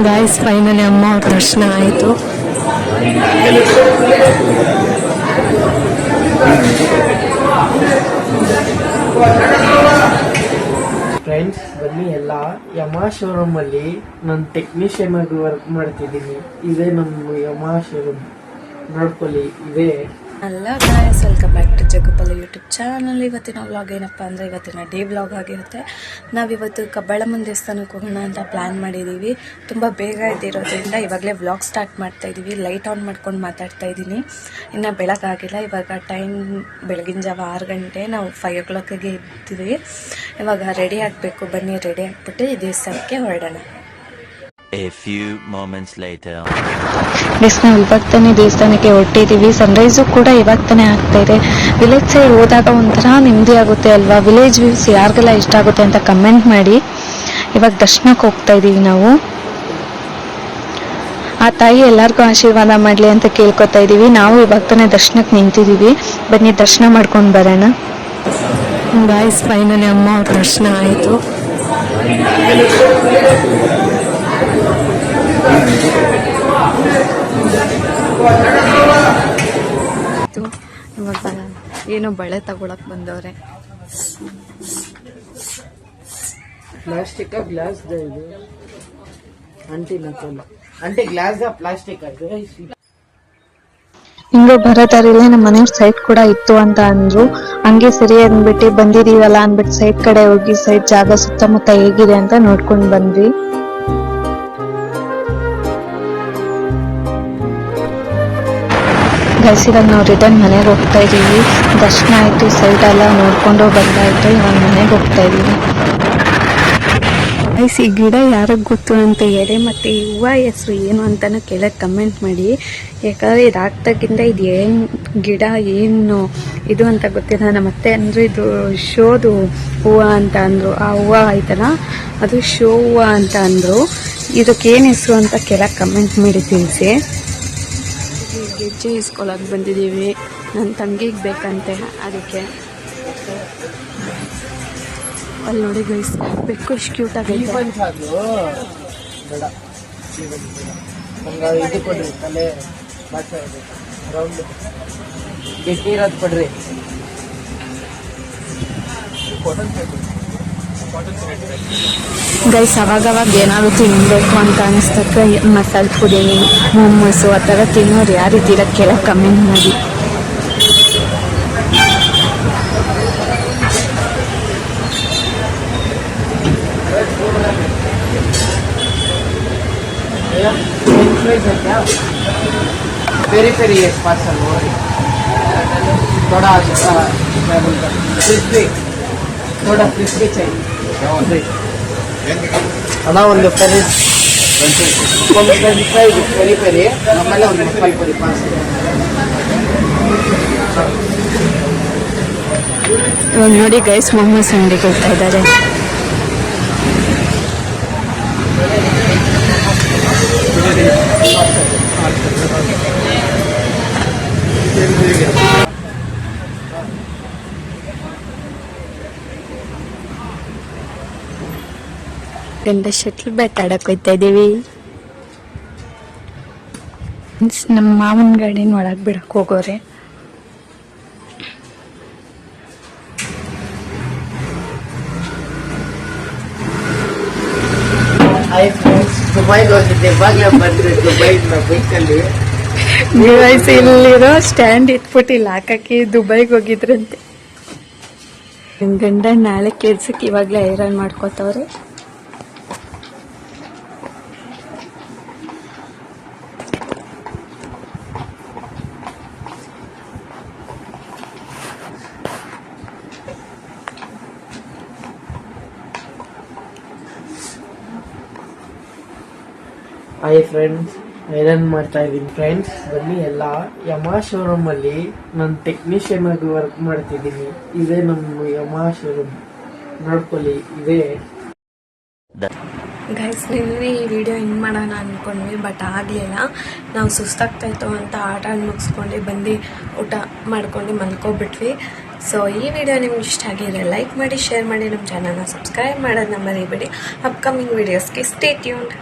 Guys finally ಅಮ್ಮ ಅವ್ರ ದರ್ಶನ ಆಯಿತು. ಫ್ರೆಂಡ್ಸ್ ಬನ್ನಿ ಎಲ್ಲ ಯಮಾ ಶೋರೂಮ್ ಅಲ್ಲಿ ನಾನು ಟೆಕ್ನಿಷಿಯನ್ ಆಗಿ ವರ್ಕ್ ಮಾಡ್ತಿದ್ದೀನಿ. ಇದೇ ನಮ್ಮ ಯಮಾ ಶೋರೂಮ್, ನೋಡ್ಕೊಳ್ಳಿ. ಇದೇ ಅಲ್ಲ guys, welcome back to Jagupalla YouTube channel. ಇವತ್ತಿನ ವ್ಲಾಗ್ ಏನಪ್ಪ ಅಂದರೆ ಇವತ್ತಿನ ಡೇ ವ್ಲಾಗ್ ಆಗಿರುತ್ತೆ. ನಾವಿವತ್ತು ಕಬ್ಬಾಳಮ್ಮನ ದೇವಸ್ಥಾನಕ್ಕೆ ಹೋಗೋಣ ಅಂತ ಪ್ಲ್ಯಾನ್ ಮಾಡಿದ್ದೀವಿ. ತುಂಬ ಬೇಗ ಇದ್ದಿರೋದ್ರಿಂದ ಇವಾಗಲೇ ವ್ಲಾಗ್ ಸ್ಟಾರ್ಟ್ ಮಾಡ್ತಾ ಇದ್ದೀವಿ. ಲೈಟ್ ಆನ್ ಮಾಡ್ಕೊಂಡು ಮಾತಾಡ್ತಾ ಇದ್ದೀನಿ. ಇನ್ನು ಬೆಳಗಾಗಿಲ್ಲ. ಇವಾಗ ಟೈಮ್ ಬೆಳಗಿನ ಜಾವ 6 ಗಂಟೆ. ನಾವು 5 o'clockಗೆ ಇದ್ದೀವಿ. ಇವಾಗ ರೆಡಿ ಆಗಬೇಕು. ಬನ್ನಿ ರೆಡಿ ಆಗಿಬಿಟ್ಟು ಈ ದೇವಸ್ಥಾನಕ್ಕೆ ಹೊರಡೋಣ. A few moments later. ನಾವು ಇವಾಗ ತಾನೇ ದೇವಸ್ಥಾನಕ್ಕೆ ಹೊರಟಿದ್ದೀವಿ. ಸನ್ರೈಸು ಕೂಡ ಇವಾಗ ತಾನೇ ಆಗ್ತಾ ಇದೆ. ವಿಲೇಜ್ ಸೈಡ್ ಹೋದಾಗ ಒಂಥರ ನೆಮ್ಮದಿ ಆಗುತ್ತೆ ಅಲ್ವಾ. ವಿಲೇಜ್ ವ್ಯೂಸ್ ಯಾರಿಗೆಲ್ಲ ಇಷ್ಟ ಆಗುತ್ತೆ ಅಂತ ಕಮೆಂಟ್ ಮಾಡಿ. ಇವಾಗ ದರ್ಶನಕ್ಕೆ ಹೋಗ್ತಾ ಇದ್ದೀವಿ ನಾವು. ಆ ತಾಯಿ ಎಲ್ಲರಿಗೂ ಆಶೀರ್ವಾದ ಮಾಡಲಿ ಅಂತ ಕೇಳ್ಕೊತಾ ಇದ್ದೀವಿ. ನಾವು ಇವಾಗ ತಾನೇ ದರ್ಶನಕ್ಕೆ ನಿಂತಿದ್ದೀವಿ. ಬನ್ನಿ ದರ್ಶನ ಮಾಡ್ಕೊಂಡು ಬರೋಣ. ಗಾಯ್ಸ್ ಫೈನಲಿ ಅಮ್ಮ ಅವ್ರ ದರ್ಶನ ಆಯಿತು. ಇವಾಗ ಏನೋ ಬಳೆ ತಗೊಳಕ್ ಬಂದವ್ರೆ. ಪ್ಲಾಸ್ಟಿಕ್ ಗ್ಲಾಸ್ ಇದು ಅಂಟಿ ಗ್ಲಾಸ್ ಪ್ಲಾಸ್ಟಿಕ್ ಹಿಂಗೆ ಬರೋದಾರಿಲ್ಲ ನಮ್ಮ ಮನೆಯವ್ರ ಸೈಟ್ ಕೂಡ ಇತ್ತು ಅಂತ ಅಂದ್ರು. ಹಂಗೆ ಸರಿ ಅಂದ್ಬಿಟ್ಟು ಬಂದಿದೀವಲ್ಲ ಅಂದ್ಬಿಟ್ಟು ಸೈಟ್ ಕಡೆ ಹೋಗಿ ಸೈಟ್ ಜಾಗ ಸುತ್ತಮುತ್ತ ಹೇಗಿದೆ ಅಂತ ನೋಡ್ಕೊಂಡ್ ಬಂದ್ವಿ. ಇವಾಗ ನಾವು ರಿಟರ್ನ್ ಮನೆಗೆ ಹೋಗ್ತಾ ಇದೀವಿ. ದರ್ಶನ ಆಯ್ತು, ಸೈಟ್ ಎಲ್ಲ ನೋಡ್ಕೊಂಡು ಬಂದಾಯ್ತು. ಇವಾಗ ಮನೆಗೆ ಹೋಗ್ತಾ ಇದೀವಿ. ಈ ಗಿಡ ಯಾರಿಗೆ ಗೊತ್ತು ಅಂತ ಹೇಳಿ, ಮತ್ತು ಈ ಹೂವು ಹೆಸರು ಏನು ಅಂತಾನು ಕೆಳಗೆ ಕಮೆಂಟ್ ಮಾಡಿ. ಯಾಕಂದರೆ ಇದು ಆಗ್ತಾಗಿಂದ ಇದು ಏನು ಗಿಡ ಏನು ಇದು ಅಂತ ಗೊತ್ತಿಲ್ಲ. ನಮ್ಮ ಅತ್ತೆ ಅಂದರು ಇದು ಶೋದು ಹೂವು ಅಂತ ಅಂದರು. ಆ ಹೂವು ಆಯ್ತಲ್ಲ ಅದು ಶೋ ಹೂವು ಅಂತ ಅಂದರು. ಇದಕ್ಕೇನು ಹೆಸರು ಅಂತ ಕೆಳಗೆ ಕಮೆಂಟ್ ಮಾಡಿ ತಿಳಿಸಿ. ಗೆಜ್ಜೆ ಇಸ್ಕೊಳಕ್ಕೆ ಬಂದಿದ್ದೀವಿ. ನನ್ನ ತಂಗಿಗೆ ಬೇಕಂತೆ, ಅದಕ್ಕೆ. ಅಲ್ಲಿ ನೋಡಿ ಗೈಸ್, ಬೆಕ್ಕು ಎಷ್ಟು ಕ್ಯೂಟ್ ಆಗೈತೆ. ಇದು ಕೊಡ್ರಿ, ತಲೆ ರೌಂಡ್ ಗಟ್ಟಿ ಇರೋದು ಕೊಡ್ರಿ. ಗೈಸ್ ಅವಾಗವಾಗ ಏನಾದ್ರು ತಿನ್ಬೇಕು ಅಂತ ಅನಿಸ್ತಕ್ಕ ಮಸಾಲೆ ಪುಡಿ, ಮೊಮೋಸು ಆ ಥರ ತಿನ್ನೋರು ಯಾರಿದ್ದೀರ ಕೆಳಗೆ ಕಮೆಂಟ್ ಮಾಡಿ. पेरी पेरी एक पार्सल थोड़ा क्रिस्पी, थोड़ा क्रिस्पी चाहिए. ಅಣ್ಣ ಒಂದು ಪೆರಿ ಪೆರಿ ಪೆರಿ ಆಮೇಲೆ ಒಂದು ಮಸಾಲೆ ಪುರಿ ಪಾರ್ಸಲ್. ಇವಾಗ ನೋಡಿ ಗೈಸ್, ಮೊಮೋಸ್ ಅಂಗಡಿಗೆ ಹೋಗ್ತಾ ಇದ್ದಾರೆ. ಗಂಡ ಶಟ್ಲ್ ಬ್ಯಾಟ್ ಆಡಕ್ ಹೋಗ್ತಾ ಇದ್ದೀವಿ. ನಮ್ಮ ಮಾವನ ಗಾಡಿನ ಒಳಗೆ ಬಿಡಕ್ ಹೋಗೋರೆ. ದುಬೈಗೆ ಹೋಗಿದ್ದೆ, ಇವಾಗಲೇ ಬಂದ್ರೆ ದುಬೈನ ಬೈಕಲ್ಲಿ ಇಲ್ಲಿರೋ ಸ್ಟ್ಯಾಂಡ್ ಇಟ್ಬಿಟ್ಟು ಇಲ್ಲಿ ಹಾಕಕ್ಕೆ ದುಬೈಗೆ ಹೋಗಿದ್ರಂತೆ. ಗಂಡ ನಾಳೆ ಕೆಲ್ಸಕ್ಕೆ ಇವಾಗಲೇ ಐರನ್ ಮಾಡ್ಕೋತವ್ರೆ. ಹಾಯ್ ಫ್ರೆಂಡ್ಸ್, ಐರನ್ ಮಾಡ್ತಾ ಇದ್ದೀನಿ. ಫ್ರೆಂಡ್ಸ್ ಬನ್ನಿ ಎಲ್ಲ ಯಮಾ ಶೋರೂಮ್ ಅಲ್ಲಿ ನಾನು ಟೆಕ್ನಿಷಿಯನ್ ಆಗಿ ವರ್ಕ್ ಮಾಡ್ತಿದ್ದೀನಿ. ಇದೇ ನಮ್ಮ ಯಮಾ ಶೋರೂಮ್, ನೋಡ್ಕೊಳ್ಳಿ. ಇದೇ ಗೈಸ್, ನಿನ್ನೆ ಈ ವಿಡಿಯೋ ಹೆಂಗೆ ಮಾಡೋಣ ಅಂದ್ಕೊಂಡ್ವಿ, ಬಟ್ ಆಗಲಿಲ್ಲ. ನಾವು ಸುಸ್ತಾಗ್ತಾಯಿತ್ತು ಅಂತ ಆಟ ಮುಗಿಸ್ಕೊಂಡು ಬಂದು ಊಟ ಮಾಡ್ಕೊಂಡು ಮಲ್ಕೊಬಿಟ್ವಿ. ಸೊ ಈ ವಿಡಿಯೋ ನಿಮ್ಗೆ ಇಷ್ಟ ಆಗಿದ್ರೆ ಲೈಕ್ ಮಾಡಿ, ಶೇರ್ ಮಾಡಿ, ನಮ್ಮ ಚಾನಲ್ನ ಸಬ್ಸ್ಕ್ರೈಬ್ ಮಾಡೋದನ್ನ ಮರಿಬೇಡಿ. ಅಪ್ಕಮಿಂಗ್ ವಿಡಿಯೋಸ್ಗೆ ಸ್ಟೇ ಟ್ಯೂನ್ಡ್.